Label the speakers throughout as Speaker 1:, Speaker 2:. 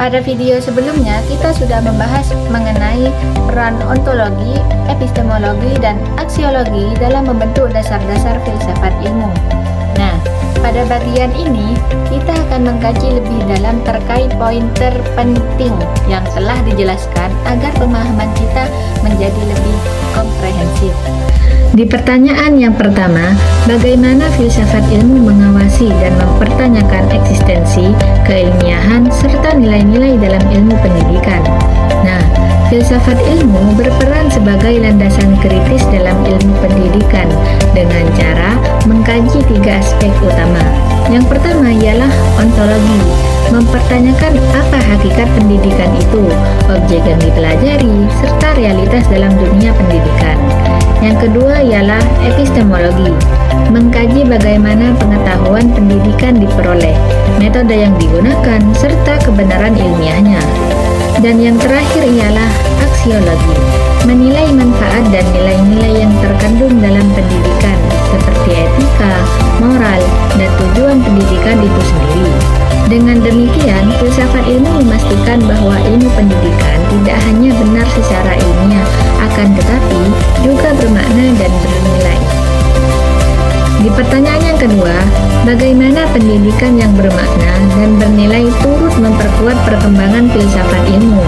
Speaker 1: Pada video sebelumnya, kita sudah membahas mengenai peran ontologi, epistemologi, dan aksiologi dalam membentuk dasar-dasar filsafat ilmu. Nah, pada bagian ini, kita akan mengkaji lebih dalam terkait poin terpenting yang telah dijelaskan agar pemahaman kita menjadi lebih komprehensif. Di pertanyaan yang pertama, bagaimana filsafat ilmu mengawasi dan mempertanyakan eksistensi, keilmiahan, serta nilai-nilai dalam ilmu pendidikan? Nah, filsafat ilmu berperan sebagai landasan kritis dalam ilmu pendidikan dengan cara mengkaji tiga aspek utama. Yang pertama ialah ontologi, mempertanyakan apa hakikat pendidikan itu, objek yang dipelajari, serta realitas dalam dunia pendidikan. Yang kedua ialah epistemologi, mengkaji bagaimana pengetahuan pendidikan diperoleh, metode yang digunakan, serta kebenaran ilmiahnya. Dan yang terakhir ialah aksiologi, menilai manfaat dan nilai-nilai yang terkandung dalam pendidikan, seperti etika, moral, dan tujuan pendidikan itu sendiri. Dengan demikian, filsafat ilmu memastikan bahwa ilmu pendidikan tidak hanya benar secara ilmiah, akan tetapi juga bermakna dan bernilai. Di pertanyaan yang kedua, bagaimana pendidikan yang bermakna dan bernilai turut memperkuat perkembangan filsafat ilmu?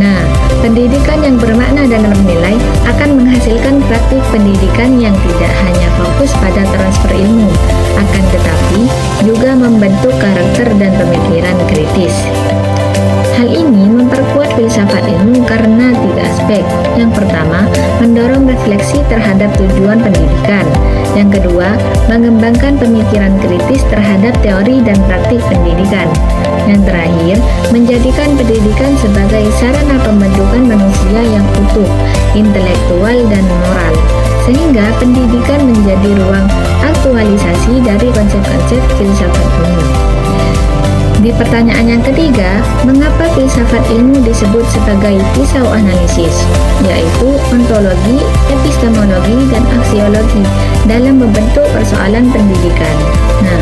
Speaker 1: Nah, pendidikan yang bermakna dan bernilai akan menghasilkan praktik pendidikan yang tidak hanya fokus pada transfer ilmu, akan tetapi juga membentuk karakter dan pemikiran kritis. Hal ini memperkuat filsafat ilmu karena tiga aspek. Yang pertama, mendorong refleksi terhadap tujuan pendidikan. Yang kedua, mengembangkan pemikiran kritis terhadap teori dan praktik pendidikan. Yang terakhir, menjadikan pendidikan sebagai sarana pembentukan manusia yang utuh, intelektual, dan moral, sehingga pendidikan menjadi ruang aktualisasi dari konsep-konsep filsafat ilmu. Di pertanyaan yang ketiga, mengapa filsafat ilmu disebut sebagai pisau analisis, yaitu ontologi, epistemologi, dan aksiologi dalam membentuk persoalan pendidikan? Nah,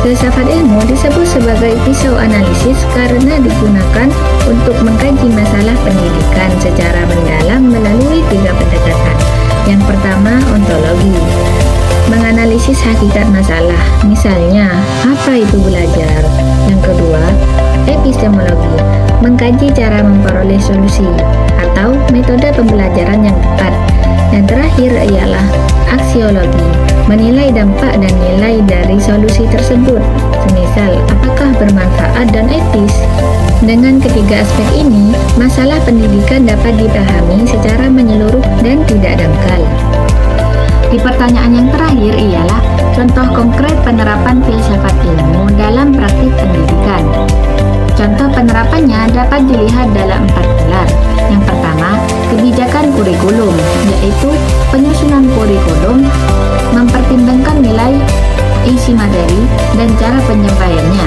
Speaker 1: filsafat ilmu disebut sebagai pisau analisis karena digunakan untuk mengkaji masalah pendidikan secara mendalam melalui tiga pendekatan. Yang pertama, ontologi, menganalisis hakikat masalah, misalnya apa itu belajar. Yang kedua, epistemologi, mengkaji cara memperoleh solusi atau metode pembelajaran yang tepat. Yang terakhir ialah aksiologi, menilai dampak dan nilai dari solusi tersebut, semisal apakah bermanfaat dan etis. Dengan ketiga aspek ini, masalah pendidikan dapat dipahami secara menyeluruh dan tidak dangkal. Di pertanyaan yang terakhir ialah contoh konkret penerapan filsafat ilmu dalam praktik pendidikan. Contoh penerapannya dapat dilihat dalam 4 pilar. Yang pertama, kebijakan kurikulum, yaitu penyusunan kurikulum, mempertimbangkan nilai, isi materi, dan cara penyampaiannya.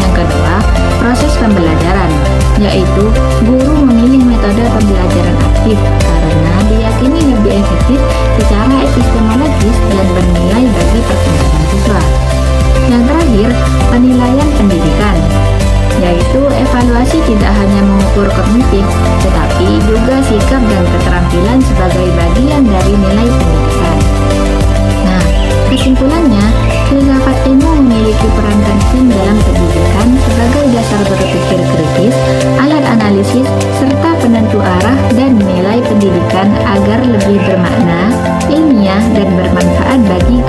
Speaker 1: Yang kedua, proses pembelajaran, yaitu guru memilih metode pembelajaran aktif karena diyakini lebih efektif secara epistemologis dan bernilai bagi perkembangan siswa. Yang terakhir, penilaian pendidikan, yaitu evaluasi tidak hanya mengukur kognitif, tetapi juga sikap dan keterampilan sebagai bagian dari nilai pendidikan. Nah, kesimpulannya, filsafat ilmu memiliki peran penting dalam pendidikan sebagai dasar berpikir kritis, alat analisis, serta penentu arah dan nilai pendidikan agar lebih bermakna, ilmiah, dan bermanfaat bagi